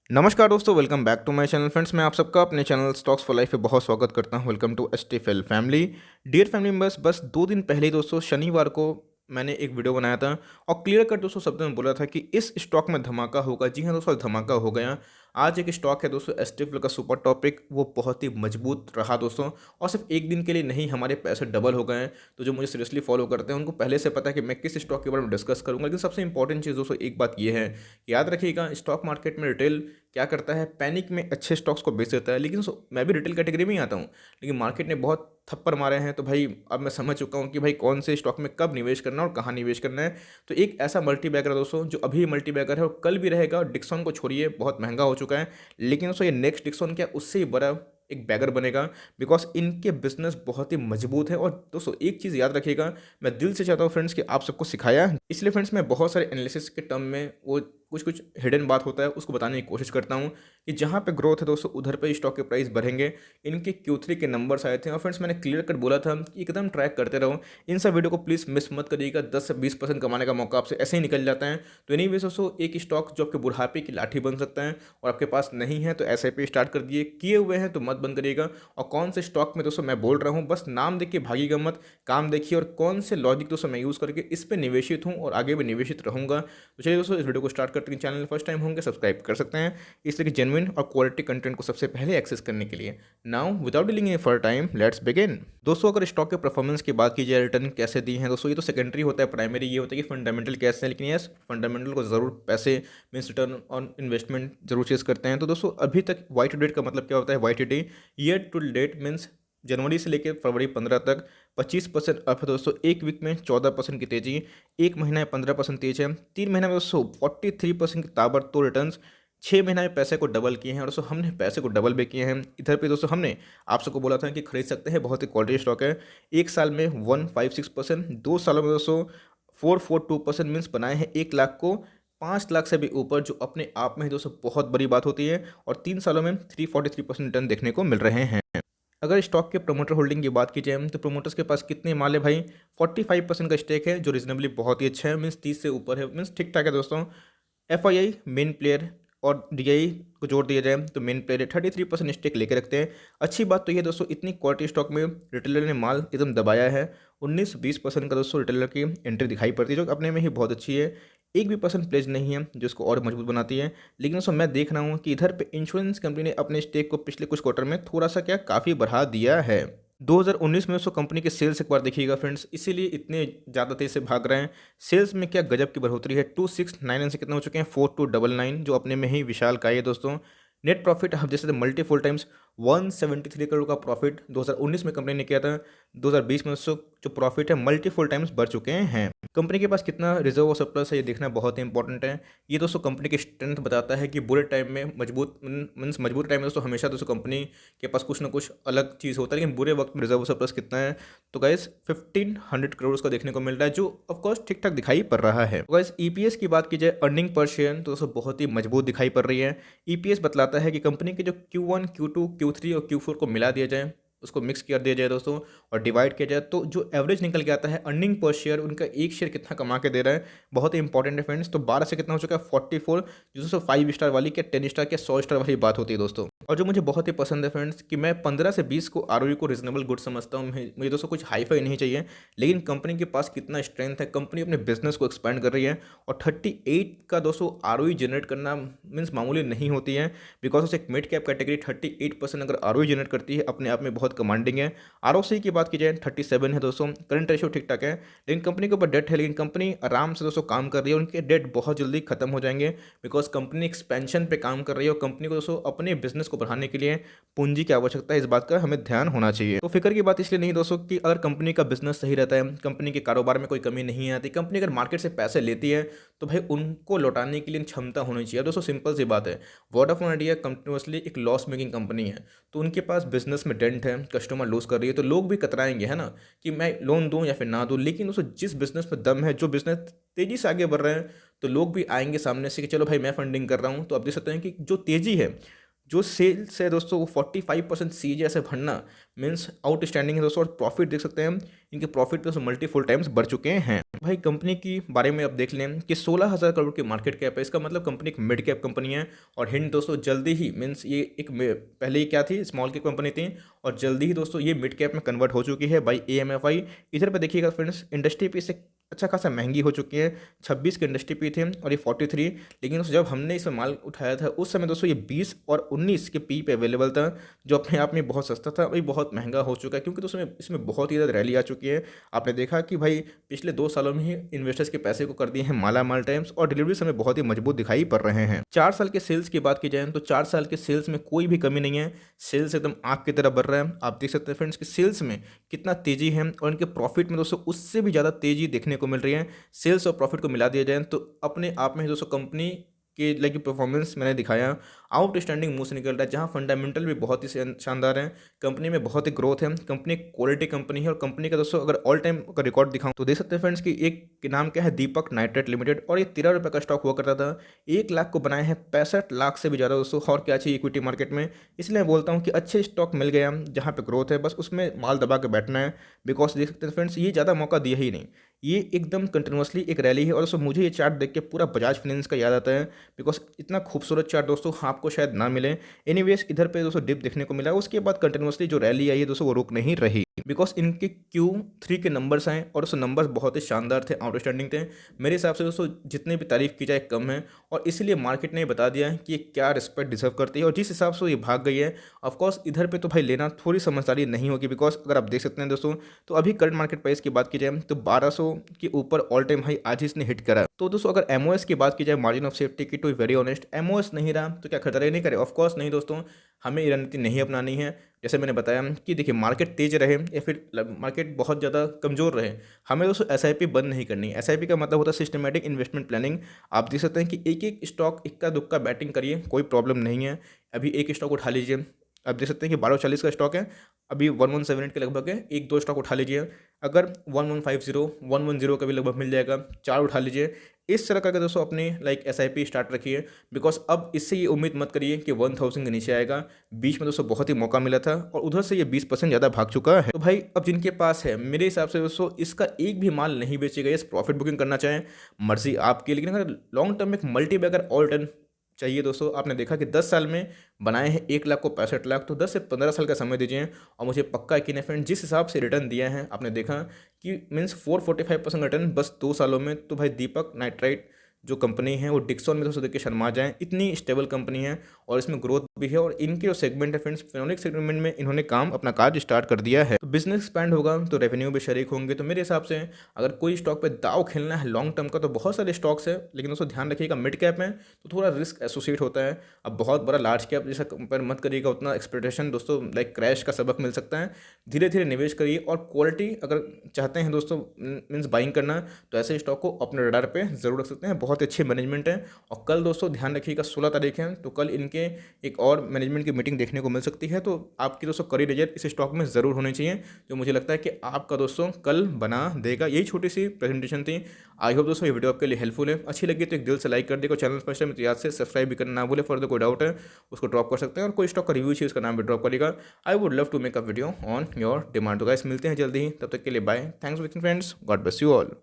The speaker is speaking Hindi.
नमस्कार दोस्तों, welcome back to my channel friends. मैं आप सबका अपने चैनल स्टॉक्स फॉर लाइफ पे बहुत स्वागत करता हूं। Welcome to STFL family. Dear family members, बस 2 दिन पहले ही दोस्तों शनिवार को मैंने एक वीडियो बनाया था और क्लियर कट दोस्तों शब्दों में बोला था कि इस स्टॉक में धमाका होगा। जी हाँ दोस्तों, धमाका हो गया। आज एक स्टॉक है दोस्तों एसटीएफएल का सुपर टॉपिक, वो बहुत ही मजबूत रहा दोस्तों। और सिर्फ एक दिन के लिए नहीं, हमारे पैसे डबल हो गए हैं। तो जो मुझे सीरियसली फॉलो करते हैं उनको पहले से पता है कि मैं किस स्टॉक के बारे में डिस्कस करूंगा। लेकिन सबसे इंपॉर्टेंट चीज़ दोस्तों एक बात ये है, याद रखिएगा, स्टॉक मार्केट में रिटेल क्या करता है, पैनिक में अच्छे स्टॉक्स को बेच देता है। लेकिन मैं भी रिटेल कैटेगरी में ही आता हूँ, लेकिन मार्केट ने बहुत थप्पड़ मारे हैं। तो भाई अब मैं समझ चुका हूँ कि भाई कौन से स्टॉक में कब निवेश करना है और कहाँ निवेश करना है। तो एक ऐसा मल्टी बैगर है दोस्तों जो अभी मल्टी बैगर है और कल भी रहेगा। डिक्सन को छोड़िए, बहुत महंगा हो चुका है, लेकिन दोस्तों ये नेक्स्ट डिक्सन क्या उससे ही बड़ा एक बैगर बनेगा, बिकॉज इनके बिजनेस बहुत ही मजबूत है। और दोस्तों एक चीज़ याद रखिएगा, मैं दिल से चाहता हूँ फ्रेंड्स कि आप सबको सिखाया है, इसलिए फ्रेंड्स मैं बहुत सारे एनालिसिस के टर्म में वो कुछ कुछ हिडन बात होता है उसको बताने की कोशिश करता हूँ कि जहाँ पे ग्रोथ है दोस्तों उधर पे स्टॉक के प्राइस बढ़ेंगे। इनके Q3 के नंबर्स आए थे और फ्रेंड्स मैंने क्लियर कट बोला था कि एकदम ट्रैक करते रहो। इन सब वीडियो को प्लीज़ मिस मत करिएगा। 10 से 20% कमाने का मौका आपसे ऐसे ही निकल जाता है। तो एनी वेज दोस्तों एक स्टॉक जो आपके बुढ़ापे की लाठी बन सकता है और आपके पास नहीं है तो SIP स्टार्ट कर दिए, किए हुए हैं तो मत बंद करिएगा। और कौन से स्टॉक में दोस्तों मैं बोल रहा हूँ, बस नाम देखिए भागिएगा मत, काम देखिए और कौन से लॉजिक दोस्तों मैं यूज़ करके इस पर निवेशित हूँ और आगे भी निवेशित रहूँगा। तो चलिए दोस्तों इस वीडियो को स्टार्ट करते हैं। चैनल फर्स्ट टाइम होंगे सब्सक्राइब कर सकते हैं इस तरह की जेन्युइन और क्वालिटी कंटेंट को सबसे पहले एक्सेस करने के लिए। Now without dealing any further time let's begin. दोस्तों अगर स्टॉक के परफॉर्मेंस की बात की जाए, रिटर्न कैसे दी हैं दोस्तों, ये तो सेकेंडरी होता है, प्राइमरी ये होता है कि फंडामेंटल कैसे हैं। लेकिन यस, फंडामेंटल को ज़रूर पैसे मीन्स रिटर्न ऑन इन्वेस्टमेंट जरूर चेस करते हैं। तो दोस्तों अभी तक वाई टू डेट का मतलब क्या होता है, Y to D year to date means जनवरी से लेकर फरवरी 15 तक 25% अप है दोस्तों। एक वीक में 14% की तेजी, एक महीना में 15% तेज है, 3 महीना में दोस्तों 43% की ताबड़तोड़ रिटर्न, 6 महीना में पैसे को डबल किए हैं। और दोस्तों हमने पैसे को डबल भी किए हैं। इधर पे दोस्तों हमने आप सबको बोला था कि खरीद सकते हैं, बहुत ही क्वालिटी स्टॉक है। एक साल में 156%, 2 सालों में दोस्तों 442% मीन्स बनाए हैं 1 लाख को 5 लाख से भी ऊपर, जो अपने आप में ही दोस्तों बहुत बड़ी बात होती है। और 3 सालों में 343% रिटर्न देखने को मिल रहे हैं। अगर स्टॉक के प्रमोटर होल्डिंग की बात की जाए तो प्रमोटर्स के पास कितने माल है भाई, 45% का स्टेक है, जो रीजनेबली बहुत ही अच्छा है, मीन्स 30 से ऊपर है, मीन्स ठीक ठाक है दोस्तों। FII मेन प्लेयर और DI को जोड़ दिया जाए तो मेन प्लेयर 33% स्टेक लेके रखते हैं। अच्छी बात तो ये दोस्तों इतनी क्वालिटी स्टॉक में रिटेलर ने माल एकदम दबाया है। 19-20% का दोस्तों रिटेलर की एंट्री दिखाई पड़ती है, जो अपने में ही बहुत अच्छी है। एक भी परसेंट प्लेज नहीं है जो इसको और मजबूत बनाती है। लेकिन दोस्तों मैं देख रहा हूँ कि इधर पे इंश्योरेंस कंपनी ने अपने स्टेक को पिछले कुछ क्वार्टर में थोड़ा सा क्या काफ़ी बढ़ा दिया है। 2019 में उसको कंपनी के सेल्स एक बार देखिएगा फ्रेंड्स, इसीलिए इतने ज़्यादा तेज़ से भाग रहे हैं। सेल्स में क्या गजब की बढ़ोतरी है, 2699 से कितने हो चुके हैं 4299, जो अपने में ही विशाल काय है दोस्तों। नेट प्रॉफिट हम जैसे मल्टीपल टाइम्स 173 करोड़ का प्रॉफिट 2019 में कंपनी ने किया था। 2020 में उसको जो प्रॉफिट है मल्टीपल टाइम्स बढ़ चुके हैं। कंपनी के पास कितना रिजर्व और सरप्लस है ये देखना बहुत ही इंपॉर्टेंट है। ये दोस्तों कंपनी की स्ट्रेंथ बताता है कि बुरे टाइम में मजबूत मीन्स मजबूत टाइम में दोस्तों हमेशा दोस्तों कंपनी के पास कुछ ना कुछ अलग चीज़ होता है। लेकिन बुरे वक्त में रिजर्व और सरप्लस कितना है, तो गाइस 1500 करोड़ का देखने को मिल रहा है, जो ऑफकोर्स ठीक ठाक दिखाई पड़ रहा है। तो गाइस EPS की बात की जाए, अर्निंग पर शेयर, तो दोस्तों बहुत ही मजबूत दिखाई पड़ रही है। EPS बतलाता है कि कंपनी के जो Q1, Q2, Q3 और Q4 को मिला दिया जाए, उसको मिक्स कर दिया जाए दोस्तों और डिवाइड किया जाए, तो जो एवरेज निकल के आता है अर्निंग पर शेयर, उनका एक शेयर कितना कमा के दे रहा है, बहुत ही इंपॉर्टेंट है फ्रेंड्स। तो 12 से कितना हो चुका है 44, जो दोस्तों 5 स्टार वाली क्या 10 स्टार क्या 100 स्टार वाली बात होती है दोस्तों। और जो मुझे बहुत ही पसंद है फ्रेंड्स कि मैं 15 से 20 को ROE को रिजनेबल गुड समझता हूँ। मुझे दोस्तों कुछ हाईफाई नहीं चाहिए, लेकिन कंपनी के पास कितना स्ट्रेंथ है, कंपनी अपने बिजनेस को एक्सपेंड कर रही है। और 38 का दोस्तों ROE जनरेट करना मीन्स मामूली नहीं होती है, बिकॉज उसे एक मिड कैप कैटेगरी 38% अगर ROE जनरेट करती है अपने आप में बहुत कमांडिंग है। ROC की बात की जाए 37 है दोस्तों, करंट रेशियो ठीक ठाक है। लेकिन कंपनी के ऊपर डेट है, लेकिन कंपनी आराम से दोस्तों काम कर रही है, उनके डेट बहुत जल्दी खत्म हो जाएंगे, बिकॉज कंपनी एक्सपेंशन पे काम कर रही है और कंपनी को दोस्तों अपने बिजनेस को बढ़ाने के लिए पूंजी की आवश्यकता है। इस बात का हमें ध्यान होना चाहिए। तो फिक्र की बात इसलिए नहीं दोस्तों कि अगर कंपनी का बिजनेस सही रहता है, कंपनी के कारोबार में कोई कमी नहीं आती, कंपनी अगर मार्केट से पैसे लेती है तो भाई उनको लौटाने के लिए क्षमता होनी चाहिए। दोस्तों सिंपल सी बात है, वोडाफोन आइडिया कंटिन्यूसली एक लॉस मेकिंग कंपनी है, तो उनके पास बिजनेस में डेंट है, कस्टमर लूज कर रही है, तो लोग भी कतराएंगे है ना कि मैं लोन दूं या फिर ना दूं। लेकिन दोस्तों जिस बिजनेस में दम है, जो बिजनेस तेजी से आगे बढ़ रहे हैं, तो लोग भी आएंगे सामने से कि चलो भाई मैं फंडिंग कर रहा हूं। तो आप देख सकते हैं कि जो तेजी है जो सेल्स है दोस्तों वो 45% सीजे ऐसे भरना मीन्स आउटस्टैंडिंग है दोस्तों। और प्रॉफिट देख सकते हैं, इनके प्रॉफिट दोस्तों मल्टीफुल टाइम्स बढ़ चुके हैं। भाई कंपनी की बारे में आप देख लें कि 16,000 करोड़ की मार्केट कैप है। इसका मतलब कंपनी एक मिड कैप कंपनी है। और हिंट दोस्तों जल्दी ही मीन्स ये एक पहले ही क्या थी, स्मॉल कैप कंपनी थी, और जल्दी ही दोस्तों ये मिड कैप में कन्वर्ट हो चुकी है बाई AMFI। इधर पे देखिएगा फ्रेंड्स, इंडस्ट्री पे से अच्छा खासा महंगी हो चुकी है। 26 की इंडस्ट्री पी थे और ये 43। लेकिन जब हमने इसमें माल उठाया था उस समय दोस्तों ये 20 और 19 के पी पे अवेलेबल था, जो अपने आप में बहुत सस्ता था। अभी बहुत महंगा हो चुका है क्योंकि दोस्तों इसमें बहुत ही ज़्यादा रैली आ चुकी है। आपने देखा कि भाई पिछले 2 सालों में ही इन्वेस्टर्स के पैसे को कर दिए हैं माला माल टाइम्स, और डिलीवरी समय बहुत ही मजबूत दिखाई पड़ रहे हैं। 4 साल के सेल्स की बात की जाए तो 4 साल के सेल्स में कोई भी कमी नहीं है। सेल्स एकदम आग की तरह बढ़ रहा है। आप देख सकते हैं फ्रेंड्स कि सेल्स में कितना तेजी है, और इनके प्रॉफिट में दोस्तों उससे भी ज़्यादा तेजी देखने को मिल रही है। सेल्स और प्रॉफिट को मिला दिया जाए तो अपने आप में दोस्तों कंपनी के लाइक परफॉर्मेंस मैंने दिखाया आउटस्टैंडिंग मुंह से निकल रहा है, जहां फंडामेंटल भी बहुत ही शानदार है। कंपनी में बहुत ही ग्रोथ है, कंपनी क्वालिटी कंपनी है। और कंपनी का दोस्तों अगर ऑल टाइम का रिकॉर्ड दिखाऊं तो देख सकते हैं फ्रेंड्स कि एक के नाम क्या है, दीपक नाइट्रेट लिमिटेड, और ये 13 रुपये का स्टॉक हुआ करता था। 1 लाख को बनाए हैं 65 लाख से भी ज़्यादा दोस्तों। और क्या चाहिए इक्विटी मार्केट में। इसलिए मैं बोलता हूँ कि अच्छे स्टॉक मिल गया जहाँ पे ग्रोथ है, बस उसमें माल दबा के बैठना है। बिकॉज देख सकते हैं फ्रेंड्स ये ज़्यादा मौका दिया ही नहीं, ये एकदम कंटिन्यूसली एक रैली है। और दोस्तों मुझे ये चार्ट देख के पूरा बजाज फाइनेंस का याद आता है, बिकॉज इतना खूबसूरत चार्ट दोस्तों आपको शायद ना मिले। एनीवेज इधर पे दोस्तों डिप देखने को मिला, उसके बाद कंटिन्यूसली जो रैली आई है दोस्तों वो रुक नहीं रही, बिकॉज इनके Q3 के नंबर्स आए और उस नंबर्स बहुत ही शानदार थे, आउटस्टैंडिंग थे। मेरे हिसाब से दोस्तों जितने भी तारीफ की जाए कम है, और इसीलिए मार्केट ने बता दिया है कि ये क्या रिस्पेक्ट डिजर्व करती है और जिस हिसाब से ये भाग गई है। ऑफकोर्स इधर पे तो भाई लेना थोड़ी समझदारी नहीं होगी, बिकॉज अगर आप देख सकते हैं दोस्तों तो अभी करंट मार्केट प्राइस की बात की जाए तो 1200 के ऊपर ऑल टाइम हाई आज ही इसने हिट करा। तो दोस्तों अगर MOS की बात की जाए, मार्जिन ऑफ सेफ्टी की, टू वेरी ऑनेस्ट MOS नहीं रहा तो क्या खरीदारी नहीं करे? ऑफकोर्स नहीं दोस्तों, हमें ये रणनीति नहीं अपनानी है। जैसे मैंने बताया कि देखिए मार्केट तेज रहे या फिर मार्केट बहुत ज़्यादा कमज़ोर रहे, हमें दोस्तों SIP बंद नहीं करनी। SIP का मतलब होता है सिस्टमेटिक इन्वेस्टमेंट प्लानिंग। आप देख सकते हैं कि एक एक स्टॉक इक्का दुक्का बैटिंग करिए, कोई प्रॉब्लम नहीं है। अभी एक स्टॉक उठा लीजिए, आप देख सकते हैं कि 1240 का स्टॉक है, अभी 1178 के लगभग है, एक दो स्टॉक उठा लीजिए। अगर 1150 110 का भी लगभग मिल जाएगा, 4 उठा लीजिए। इस तरह करके दोस्तों अपनी लाइक SIP स्टार्ट रखिए, बिकॉज अब इससे ये उम्मीद मत करिए कि 1000 के नीचे आएगा। बीच में दोस्तों बहुत ही मौका मिला था और उधर से ये 20% ज़्यादा भाग चुका है। तो भाई अब जिनके पास है, मेरे हिसाब से दोस्तों इसका एक भी माल नहीं बेचेगा। इस प्रॉफिट बुकिंग करना चाहें मर्जी आपकी, लेकिन अगर लॉन्ग टर्म में एक मल्टी बैगर ऑल टर्न चाहिए दोस्तों, आपने देखा कि 10 साल में बनाए हैं 1 लाख को 65 लाख, तो 10 से 15 साल का समय दीजिए। और मुझे पक्का यकीन है फ्रेंड, जिस हिसाब से रिटर्न दिया है आपने देखा कि मीन्स 445% रिटर्न बस 2 सालों में। तो भाई दीपक नाइट्राइट जो कंपनी है वो डिक्सन में दोस्तों देख के शर्मा जाएं, इतनी स्टेबल कंपनी है और इसमें ग्रोथ भी है। और इनके जो सेगमेंट है फ्रेंड्स, फिनोलिक सेगमेंट में इन्होंने काम अपना कार्य स्टार्ट कर दिया है। तो बिजनेस एक्सपैंड होगा तो रेवेन्यू भी शरीक होंगे। तो मेरे हिसाब से अगर कोई स्टॉक पे दाव खेलना है लॉन्ग टर्म का तो बहुत सारे स्टॉक्स है, लेकिन दोस्तों ध्यान रखिएगा मिड कैप में तो थोड़ा रिस्क एसोसिएट होता है। अब बहुत बड़ा लार्ज कैप जैसा कंपेयर मत करिएगा, उतना एक्सपेक्टेशन दोस्तों लाइक क्रैश का सबक मिल सकता है। धीरे धीरे निवेश करिए और क्वालिटी अगर चाहते हैं दोस्तों मीन्स बाइंग करना, तो ऐसे स्टॉक को अपने रडार पे जरूर रख सकते हैं। बहुत अच्छे मैनेजमेंट है। और कल दोस्तों ध्यान रखिएगा 16 तारीख है, तो कल इनके एक और मैनेजमेंट की मीटिंग देखने को मिल सकती है। तो आपकी दोस्तों करी नजर इस स्टॉक में ज़रूर होनी चाहिए, जो मुझे लगता है कि आपका दोस्तों कल बना देगा। यही छोटी सी प्रेजेंटेशन थी। आई होप दोस्तों ये वीडियो आपके लिए हेल्पफुल है। अच्छी लगी तो एक दिल से लाइक कर देगा, चैनल फर्स्ट टाइम तो याद से सब्सक्राइब भी करना ना भूले। फर्दर कोई डाउट है उसको ड्रॉप कर सकते हैं, और कोई स्टॉक का रिव्यू चाहिए उसका नाम भी ड्रॉप करेगा। I would love to make a video on your demand. तो गाइस मिलते हैं जल्दी ही, तब तक के लिए bye. Thanks for watching friends, God bless you all.